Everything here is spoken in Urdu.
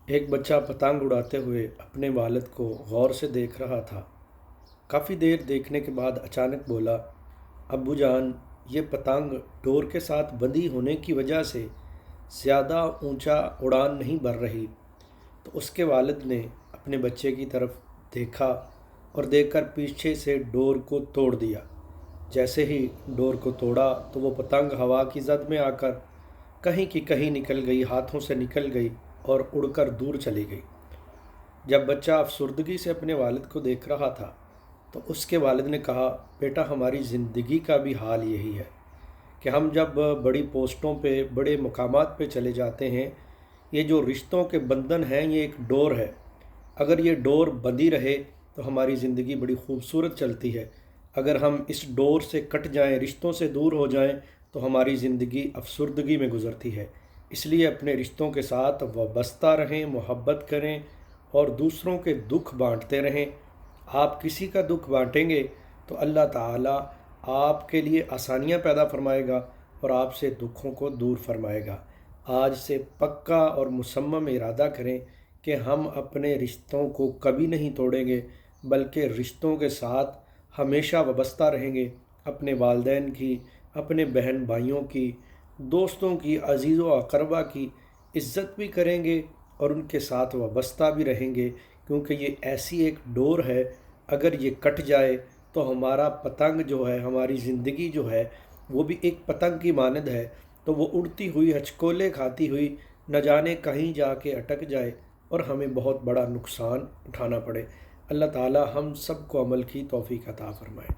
ایک بچہ پتنگ اڑاتے ہوئے اپنے والد کو غور سے دیکھ رہا تھا۔ کافی دیر دیکھنے کے بعد اچانک بولا، ابو جان، یہ پتنگ ڈور کے ساتھ بندھی ہونے کی وجہ سے زیادہ اونچا اڑان نہیں بھر رہی۔ تو اس کے والد نے اپنے بچے کی طرف دیکھا اور دیکھ کر پیچھے سے ڈور کو توڑ دیا۔ جیسے ہی ڈور کو توڑا تو وہ پتنگ ہوا کی زد میں آ کر کہیں کی کہیں نکل گئی، ہاتھوں سے نکل گئی اور اڑ کر دور چلی گئی۔ جب بچہ افسردگی سے اپنے والد کو دیکھ رہا تھا تو اس کے والد نے کہا، بیٹا، ہماری زندگی کا بھی حال یہی ہے کہ ہم جب بڑی پوسٹوں پہ، بڑے مقامات پہ چلے جاتے ہیں، یہ جو رشتوں کے بندھن ہیں یہ ایک ڈور ہے۔ اگر یہ ڈور بندھی رہے تو ہماری زندگی بڑی خوبصورت چلتی ہے۔ اگر ہم اس ڈور سے کٹ جائیں، رشتوں سے دور ہو جائیں تو ہماری زندگی افسردگی میں گزرتی ہے۔ اس لیے اپنے رشتوں کے ساتھ وابستہ رہیں، محبت کریں اور دوسروں کے دکھ بانٹتے رہیں۔ آپ کسی کا دکھ بانٹیں گے تو اللہ تعالیٰ آپ کے لیے آسانیاں پیدا فرمائے گا اور آپ سے دکھوں کو دور فرمائے گا۔ آج سے پکا اور مصمم ارادہ کریں کہ ہم اپنے رشتوں کو کبھی نہیں توڑیں گے، بلکہ رشتوں کے ساتھ ہمیشہ وابستہ رہیں گے۔ اپنے والدین کی، اپنے بہن بھائیوں کی، دوستوں کی، عزیز و اقربا کی عزت بھی کریں گے اور ان کے ساتھ وابستہ بھی رہیں گے، کیونکہ یہ ایسی ایک ڈور ہے، اگر یہ کٹ جائے تو ہمارا پتنگ جو ہے، ہماری زندگی جو ہے، وہ بھی ایک پتنگ کی مانند ہے، تو وہ اڑتی ہوئی، ہچکولے کھاتی ہوئی نہ جانے کہیں جا کے اٹک جائے اور ہمیں بہت بڑا نقصان اٹھانا پڑے۔ اللہ تعالی ہم سب کو عمل کی توفیق عطا فرمائے۔